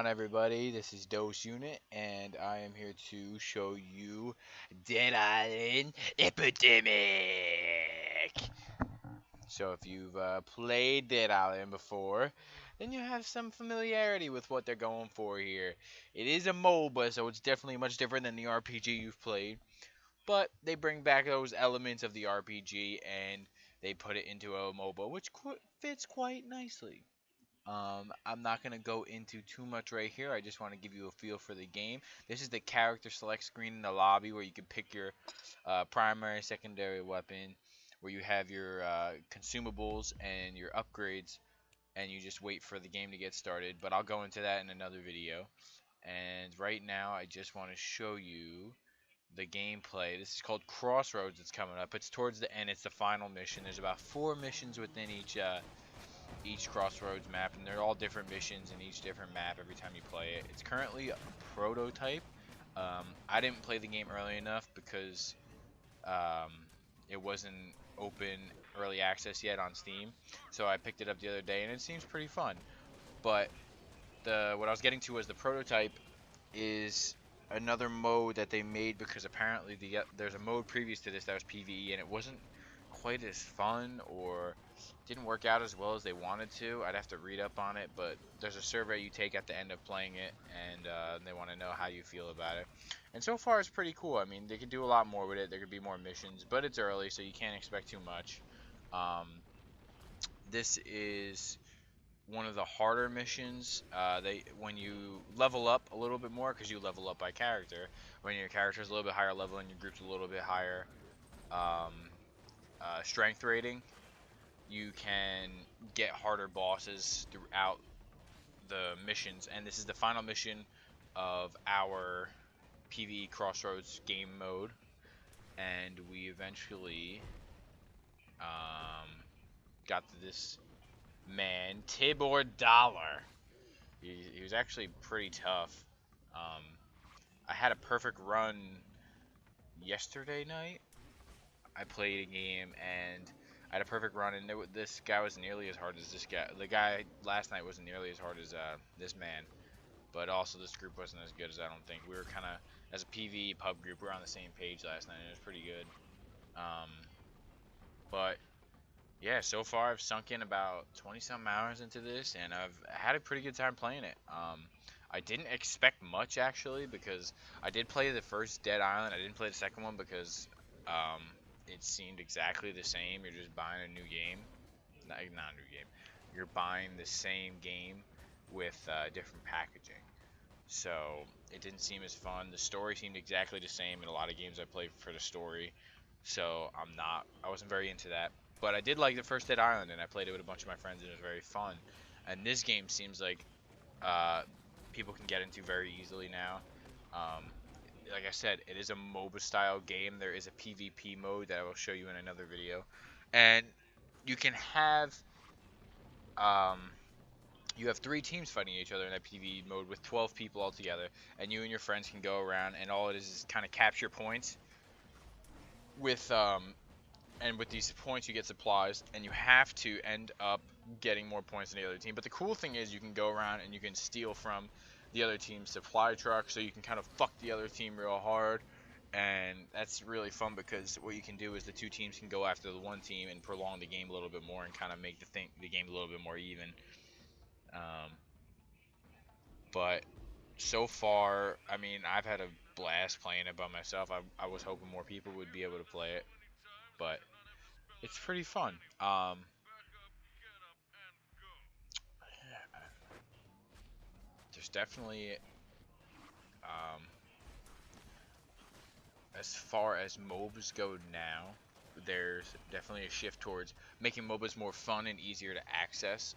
on, everybody? This is dosUNIT, and I am here to show you Dead Island Epidemic. So if you've played Dead Island before, then you have some familiarity with what they're going for here. It is a MOBA, so it's definitely much different than the RPG you've played, but they bring back those elements of the RPG and they put it into a MOBA, which fits quite nicely. I'm not going to go into too much right here. I just want to give you a feel for the game. This is the character select screen in the lobby where you can pick your primary, secondary weapon, where you have your consumables and your upgrades, and you just wait for the game to get started. But I'll go into that in another video. And right now, I just want to show you the gameplay. This is called Crossroads. It's coming up. It's towards the end. It's the final mission. There's about 4 missions within each Crossroads map, and they're all different missions in each different map every time you play it. It's currently a prototype. I didn't play the game early enough because it wasn't open early access yet on Steam, so I picked it up the other day, and it seems pretty fun. But what I was getting to was the prototype is another mode that they made because apparently there's a mode previous to this that was PvE, and it wasn't quite as fun or didn't work out as well as they wanted to. I'd have to read up on it, but there's a survey you take at the end of playing it, and they want to know how you feel about it. And so far, it's pretty cool. I mean, they could do a lot more with it. There could be more missions, but it's early, so you can't expect too much. This is one of the harder missions. When you level up a little bit more, because you level up by character, when your character is a little bit higher level and your group's a little bit higher strength rating, you can get harder bosses throughout the missions, and this is the final mission of our PvE Crossroads game mode, and we eventually got to this man, Tibor Dollar. He was actually pretty tough. I had a perfect run yesterday night. I played a game and I had a perfect run, and this guy was nearly as hard as this guy. The guy last night wasn't nearly as hard as this man, but also this group wasn't as good as I don't think. We were kind of, as a PvE pub group, we were on the same page last night, and it was pretty good. But yeah, so far I've sunk in about 20-some hours into this, and I've had a pretty good time playing it. I didn't expect much, actually, because I did play the first Dead Island. I didn't play the second one because it seemed exactly the same. You're just buying a new game. Not a new game. You're buying the same game with different packaging. So it didn't seem as fun. The story seemed exactly the same in a lot of games I played for the story. So I wasn't very into that. But I did like the first Dead Island, and I played it with a bunch of my friends, and it was very fun. And this game seems like people can get into very easily now. Like I said, it is a MOBA style game. There is a PvP mode that I will show you in another video, and you can have 3 teams fighting each other in that PvE mode with 12 people all together, and you and your friends can go around, and all it is kind of capture points with and with these points you get supplies, and you have to end up getting more points than the other team. But the cool thing is you can go around and you can steal from the other team's supply truck, so you can kind of fuck the other team real hard, and that's really fun because what you can do is the 2 teams can go after the one team and prolong the game a little bit more and kind of make the game a little bit more even. But so far, I mean, I've had a blast playing it by myself. I was hoping more people would be able to play it, but it's pretty fun. There's definitely, as far as MOBAs go now, there's definitely a shift towards making MOBAs more fun and easier to access,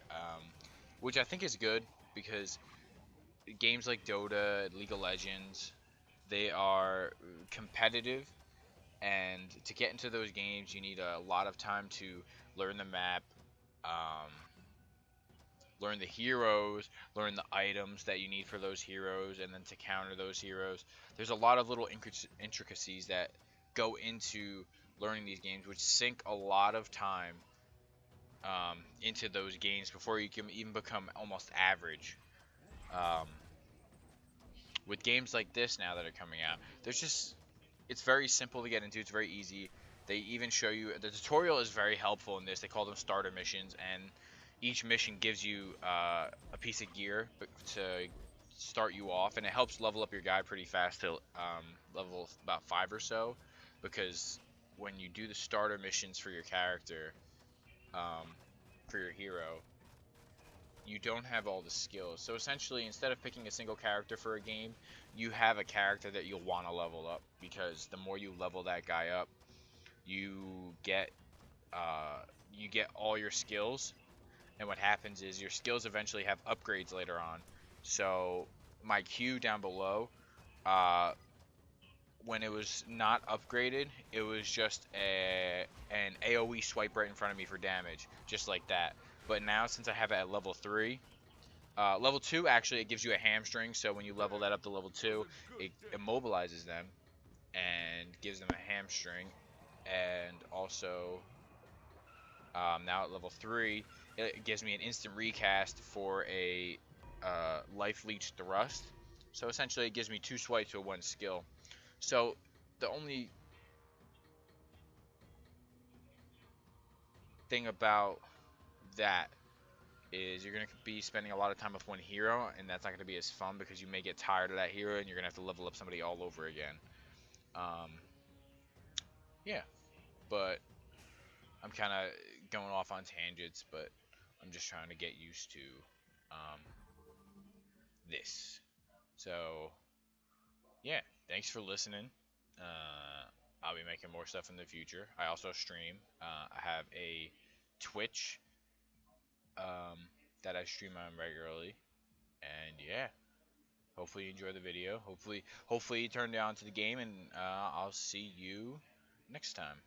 which I think is good because games like Dota, League of Legends, they are competitive, and to get into those games, you need a lot of time to learn the map, um, learn the heroes, learn the items that you need for those heroes, and then to counter those heroes. There's a lot of little intricacies that go into learning these games, which sink a lot of time into those games before you can even become almost average. with games like this now that are coming out, there's just it's very simple to get into. It's very easy. They even show you the tutorial is very helpful in this. They call them starter missions, and each mission gives you a piece of gear to start you off, and it helps level up your guy pretty fast to level about 5 or so, because when you do the starter missions for your character, um, for your hero, you don't have all the skills. So essentially, instead of picking a single character for a game, you have a character that you'll want to level up, because the more you level that guy up, you get uh, you get all your skills, and what happens is your skills eventually have upgrades later on. So my Q down below, uh, when it was not upgraded, it was just an AoE swipe right in front of me for damage, just like that. But now, since I have it at level 3, level 2 actually it gives you a hamstring, so when you level that up to level 2, it immobilizes them and gives them a hamstring. And also, now at level 3, it gives me an instant recast for a life leech thrust. So essentially, it gives me 2 swipes with 1 skill. So the only thing about that is you're going to be spending a lot of time with one hero, and that's not going to be as fun because you may get tired of that hero and you're going to have to level up somebody all over again. Um, yeah, but I'm kind of going off on tangents, but I'm just trying to get used to um, this. So, yeah, thanks for listening. I'll be making more stuff in the future. I also stream. I have a Twitch um, that I stream on regularly, and yeah, hopefully you enjoy the video. Hopefully you turn down to the game, and I'll see you next time.